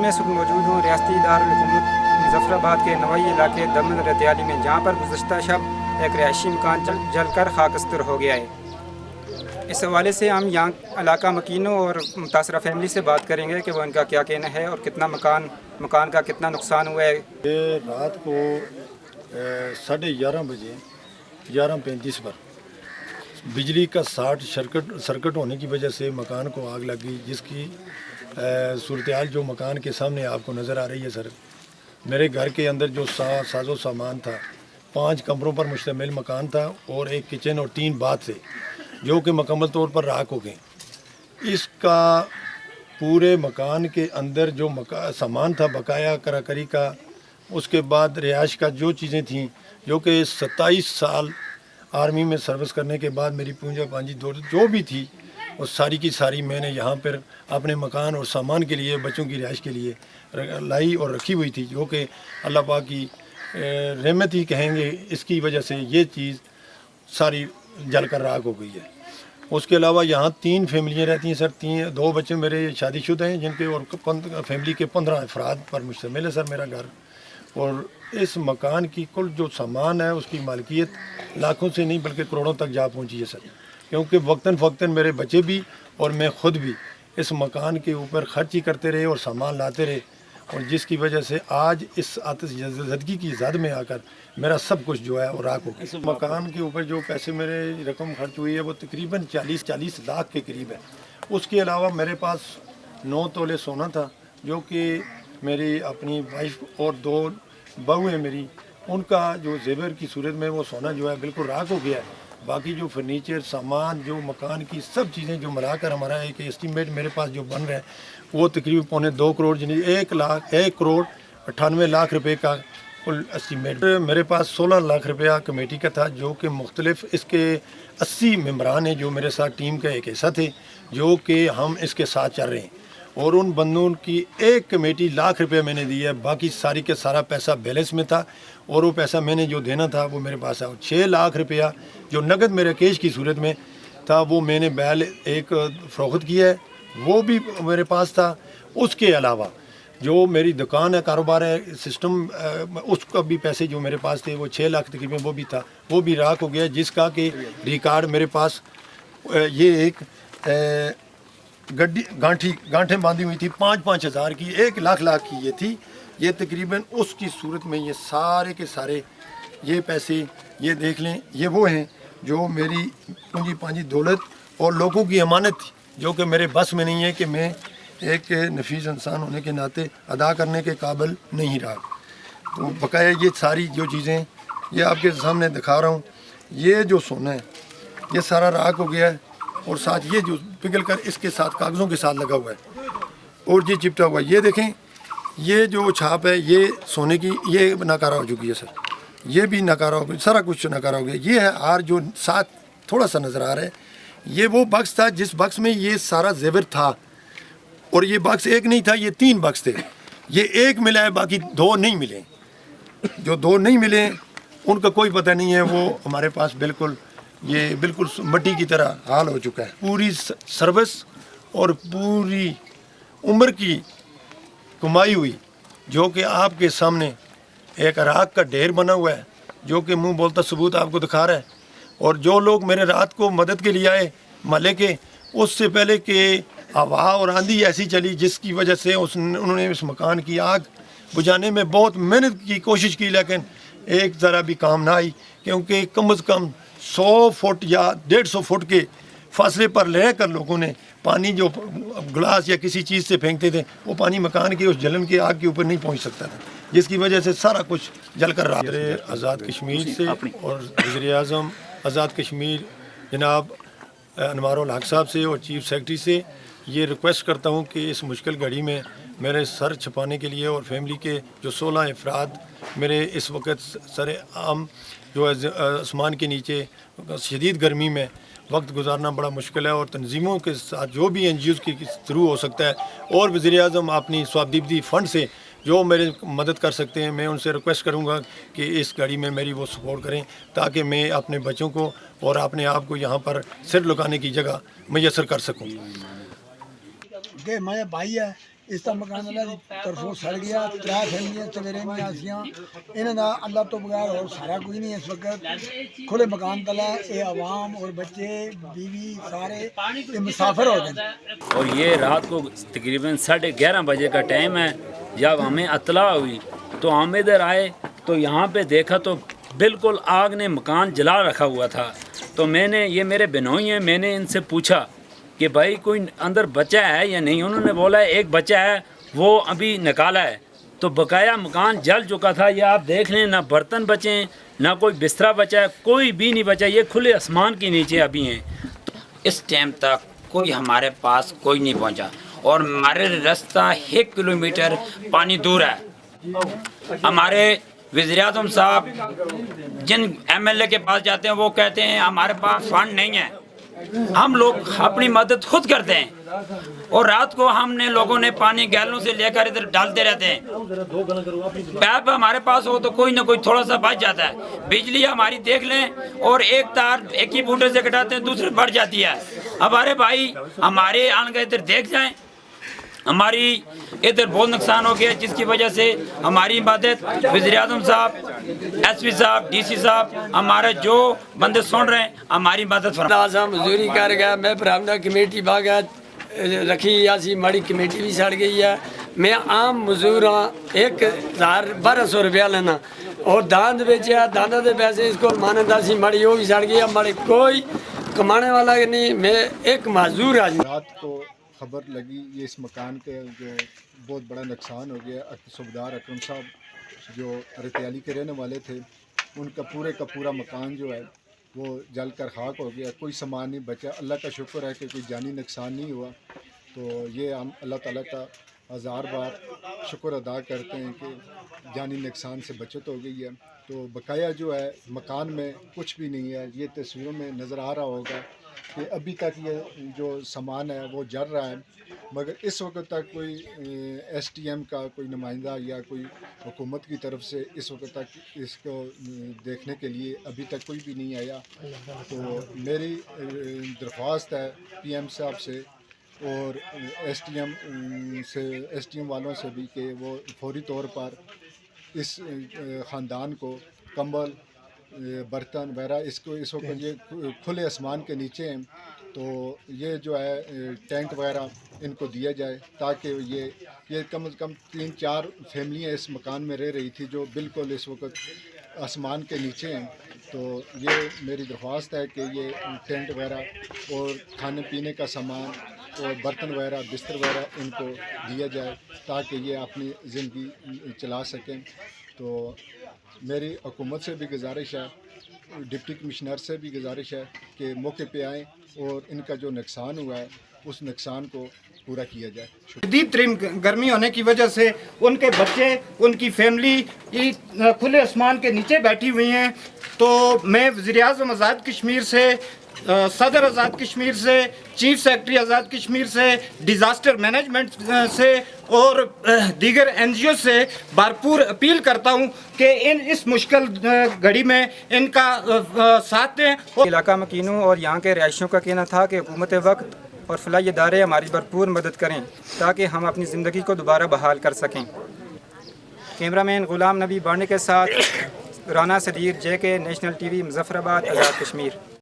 میں اس وقت موجود ہوں ریاستی دارالحکومت مظفرآباد کے نوائی علاقے دمن رتیالی میں، جہاں پر گزشتہ شب ایک رہائشی مکان جل کر خاکستر ہو گیا ہے۔ اس حوالے سے ہم یہاں علاقہ مکینوں اور متاثرہ فیملی سے بات کریں گے کہ وہ ان کا کیا کہنا ہے اور کتنا مکان کا کتنا نقصان ہوا ہے۔ یہ رات کو 11:30 بجے 11:35 پر بجلی کا سرکٹ ہونے کی وجہ سے مکان کو آگ لگ گئی، جس کی صورتحال جو مکان کے سامنے آپ کو نظر آ رہی ہے سر۔ میرے گھر کے اندر جو ساز و سامان تھا، 5 کمروں پر مشتمل مکان تھا اور ایک کچن اور 3 باتھ تھے، جو کہ مکمل طور پر راکھ ہو گئے۔ اس کا پورے مکان کے اندر جو سامان تھا بقایا کراکری کا، اس کے بعد رہائش کا جو چیزیں تھیں، جو کہ 27 سال آرمی میں سروس کرنے کے بعد میری پونجا پانجی دولت جو بھی تھی وہ ساری کی ساری میں نے یہاں پر اپنے مکان اور سامان کے لیے، بچوں کی رہائش کے لیے لائی اور رکھی ہوئی تھی، جو کہ اللہ پاک کی رحمت ہی کہیں گے۔ اس کی وجہ سے یہ چیز ساری جل کر راکھ ہو گئی ہے۔ اس کے علاوہ یہاں 3 فیملیاں رہتی ہیں سر، 2 بچے میرے شادی شدہ ہیں، جن کے اور فیملی کے 15 افراد پر مشتمل ہے سر میرا گھر۔ اور اس مکان کی کل جو سامان ہے اس کی مالکیت لاکھوں سے نہیں بلکہ کروڑوں تک جا پہنچی ہے سر، کیونکہ وقتاً فوقتاً میرے بچے بھی اور میں خود بھی اس مکان کے اوپر خرچ ہی کرتے رہے اور سامان لاتے رہے، اور جس کی وجہ سے آج اس آتش زدگی کی زد میں آ کر میرا سب کچھ جو ہے وہ راکھ ہو گیا۔ اس مکان کے اوپر جو پیسے میرے رقم خرچ ہوئی ہے وہ تقریباً 40 لاکھ کے قریب ہے۔ اس کے علاوہ میرے پاس 9 تولے سونا تھا، جو کہ میری اپنی وائف اور 2 بہو ہیں میری، ان کا جو زیور کی صورت میں وہ سونا جو ہے بالکل راکھ ہو گیا ہے۔ باقی جو فرنیچر سامان، جو مکان کی سب چیزیں جو ملا کر ہمارا ایک اسٹیمیٹ میرے پاس جو بن رہا ہے وہ تقریباً 2.25 کروڑ، یعنی 1 کروڑ 98 لاکھ روپے کا کل اسٹیمیٹ۔ میرے پاس 16 لاکھ روپیہ کمیٹی کا تھا، جو کہ مختلف اس کے 80 ممبران ہیں جو میرے ساتھ ٹیم کا ایک حصہ تھے، جو کہ ہم اس کے ساتھ چل رہے ہیں، اور ان بندوں کی ایک کمیٹی لاکھ روپے میں نے دی ہے۔ باقی ساری کے سارا پیسہ بیلنس میں تھا، اور وہ پیسہ میں نے جو دینا تھا وہ میرے پاس ہے۔ 6 لاکھ روپیہ جو نقد میرے کیش کی صورت میں تھا وہ میں نے بیل ایک فروخت کیا ہے، وہ بھی میرے پاس تھا۔ اس کے علاوہ جو میری دکان ہے، کاروبار ہے، سسٹم، اس کا بھی پیسے جو میرے پاس تھے وہ 6 لاکھ تقریباً وہ بھی تھا، وہ بھی راکھ ہو گیا، جس کا کہ ریکارڈ میرے پاس یہ ایک گانٹھیں باندھی ہوئی تھی 5-5 ہزار کی، 1 لاکھ کی یہ تھی۔ یہ تقریباً اس کی صورت میں یہ سارے کے سارے یہ پیسے یہ دیکھ لیں، یہ وہ ہیں جو میری پونجی پانجی دولت اور لوگوں کی امانت تھی، جو کہ میرے بس میں نہیں ہے کہ میں ایک نفیس انسان ہونے کے ناطے ادا کرنے کے قابل نہیں رہا۔ تو بقایا یہ ساری جو چیزیں یہ آپ کے سامنے دکھا رہا ہوں، یہ جو سونا ہے یہ سارا راکھ ہو گیا ہے، اور ساتھ یہ جو پگھل کر اس کے ساتھ کاغذوں کے ساتھ لگا ہوا ہے اور یہ چپٹا ہوا ہے۔ یہ دیکھیں، یہ جو چھاپ ہے یہ سونے کی، یہ ناکارہ ہو چکی ہے سر، یہ بھی ناکارہ ہو گیا، سارا کچھ ناکارہ ہو گیا۔ یہ ہے ہار جو ساتھ تھوڑا سا نظر آ رہا ہے، یہ وہ بکس تھا جس بکس میں یہ سارا زیور تھا، اور یہ بکس ایک نہیں تھا، یہ 3 بکس تھے۔ یہ ایک ملا ہے، باقی 2 نہیں ملے۔ جو 2 نہیں ملے ان کا کوئی پتہ نہیں ہے، وہ ہمارے پاس بالکل یہ بالکل مٹی کی طرح حال ہو چکا ہے۔ پوری سروس اور پوری عمر کی کمائی ہوئی، جو کہ آپ کے سامنے ایک راکھ کا ڈھیر بنا ہوا ہے، جو کہ منہ بولتا ثبوت آپ کو دکھا رہا ہے۔ اور جو لوگ میرے رات کو مدد کے لیے آئے محلے کے، اس سے پہلے کہ ہوا اور آندھی ایسی چلی جس کی وجہ سے انہوں نے اس مکان کی آگ بجھانے میں بہت محنت کی کوشش کی، لیکن ایک ذرا بھی کام نہ آئی، کیونکہ کم از کم 100 فٹ یا 150 فٹ کے فاصلے پر رہ کر لوگوں نے پانی جو گلاس یا کسی چیز سے پھینکتے تھے وہ پانی مکان کی اس جلن کی آگ کے اوپر نہیں پہنچ سکتا تھا، جس کی وجہ سے سارا کچھ جل کر رہا۔ آزاد کشمیر سے اور وزیر اعظم آزاد کشمیر جناب انوار الحق صاحب سے اور چیف سیکرٹری سے یہ ریکویسٹ کرتا ہوں کہ اس مشکل گھڑی میں میرے سر چھپانے کے لیے، اور فیملی کے جو 16 افراد میرے اس وقت سر عام جو ہے آسمان کے نیچے شدید گرمی میں وقت گزارنا بڑا مشکل ہے، اور تنظیموں کے ساتھ جو بھی این جی اوز کے تھرو ہو سکتا ہے، اور وزیر اعظم اپنی سوابدیدی فنڈ سے جو میرے مدد کر سکتے ہیں، میں ان سے ریکویسٹ کروں گا کہ اس گاڑی میں میری وہ سپورٹ کریں، تاکہ میں اپنے بچوں کو اور اپنے آپ کو یہاں پر سر لگانے کی جگہ میسر کر سکوں۔ کہ ہمارے بھائی ہے اس کا مکان اللہ کی طرفوں سڑ گیا. 3 فیملیاں سویرے میں آسیاں انہاں دا اللہ تو بغیر اور سارا کوئی نہیں. اس وقت کھلے مکان تلا یہ عوام اور بچے بیوی سارے یہ مسافر ہو گئے. اور یہ رات کو تقریباً 11:30 بجے کا ٹائم ہے. جب ہمیں اطلاع ہوئی تو ہم ادھر آئے تو یہاں پہ دیکھا تو بالکل آگ نے مکان جلا رکھا ہوا تھا. تو میں نے یہ میرے بہنوئی ہیں میں نے ان سے پوچھا کہ بھائی کوئی اندر بچہ ہے یا نہیں. انہوں نے بولا ایک بچہ ہے وہ ابھی نکالا ہے. تو بقایا مکان جل چکا تھا. یہ آپ دیکھ لیں نہ برتن بچے ہیں نہ کوئی بستر بچا ہے کوئی بھی نہیں بچا. یہ کھلے آسمان کے نیچے ابھی ہیں. اس ٹائم تک کوئی ہمارے پاس کوئی نہیں پہنچا اور ہمارے راستہ 1 کلومیٹر پانی دور ہے. ہمارے وزیر اعظم صاحب جن MLA کے پاس جاتے ہیں وہ کہتے ہیں ہمارے پاس فنڈ نہیں ہے. ہم لوگ اپنی مدد خود کرتے ہیں اور رات کو ہم نے لوگوں نے پانی گیلوں سے لے کر ادھر ڈالتے رہتے ہیں. پیپ ہمارے پاس ہو تو کوئی نہ کوئی تھوڑا سا بچ جاتا ہے. بجلی ہماری دیکھ لیں اور ایک تار ایک ہی بوٹے سے کٹاتے ہیں دوسرے بڑھ جاتی ہے. ہمارے بھائی ہمارے آن گئے ادھر دیکھ جائیں. ہماری ادھر بہت نقصان ہو گیا جس کی وجہ سے ہماری مدد وزیر اعظم صاحب SP صاحب DC صاحب ہمارے جو بندے سن رہے ہیں ہماری مدد فرمائیں. مزدوری کر گیا میں برہمنہ کمیٹی باغ رکھی ایسی ماڑی کمیٹی بھی سڑ گئی ہے. میں عام مزدور ہاں 1,1200 روپیہ لینا اور داند بیچیا داندہ دے پیسے اس کو مانندہ سی ماڑی وہ بھی سڑ گئی. ماڑی کوئی کمانے والا نہیں. میں ایک معذور آدمی. رات کو خبر لگی یہ اس مکان کے جو بہت بڑا نقصان ہو گیا. صوبیدار اکرم صاحب جو رتیالی کے رہنے والے تھے ان کا پورا مکان جو ہے وہ جل کر خاک ہو گیا. کوئی سامان نہیں بچا. اللہ کا شکر ہے کہ کوئی جانی نقصان نہیں ہوا. تو یہ ہم اللہ تعالیٰ کا 1000 بار شکر ادا کرتے ہیں کہ جانی نقصان سے بچت ہو گئی ہے. تو بقایا جو ہے مکان میں کچھ بھی نہیں ہے. یہ تصویروں میں نظر آ رہا ہوگا کہ ابھی تک یہ جو سامان ہے وہ جل رہا ہے مگر اس وقت تک کوئی STM کا کوئی نمائندہ یا کوئی حکومت کی طرف سے اس وقت تک اس کو دیکھنے کے لیے ابھی تک کوئی بھی نہیں آیا. تو میری درخواست ہے PM صاحب سے اور STM والوں سے بھی کہ وہ فوری طور پر اس خاندان کو کمبل برتن وغیرہ اس وقت یہ کھلے آسمان کے نیچے ہیں تو یہ جو ہے ٹینٹ وغیرہ ان کو دیا جائے تاکہ یہ کم از کم 3-4 فیملیاں اس مکان میں رہ رہی تھی جو بالکل اس وقت آسمان کے نیچے ہیں. تو یہ میری درخواست ہے کہ یہ ٹینٹ وغیرہ اور کھانے پینے کا سامان اور برتن وغیرہ بستر وغیرہ ان کو دیا جائے تاکہ یہ اپنی زندگی چلا سکیں. تو میری حکومت سے بھی گزارش ہے ڈپٹی کمشنر سے بھی گزارش ہے کہ موقع پہ آئیں اور ان کا جو نقصان ہوا ہے اس نقصان کو پورا کیا جائے. شدید ترین گرمی ہونے کی وجہ سے ان کے بچے ان کی فیملی کھلے آسمان کے نیچے بیٹھی ہوئی ہیں. تو میں وزیر اعظم آزاد کشمیر سے صدر آزاد کشمیر سے چیف سیکرٹری آزاد کشمیر سے ڈیزاسٹر مینجمنٹ سے اور دیگر NGO سے بھرپور اپیل کرتا ہوں کہ اس مشکل گھڑی میں ان کا ساتھ دیں. علاقہ مکینوں اور یہاں کے رہائشیوں کا کہنا تھا کہ حکومت وقت اور فلاحی ادارے ہماری بھرپور مدد کریں تاکہ ہم اپنی زندگی کو دوبارہ بحال کر سکیں. کیمرہ مین غلام نبی بانڈے کے ساتھ رانا صدیق JK نیشنل TV مظفر آباد آزاد کشمیر.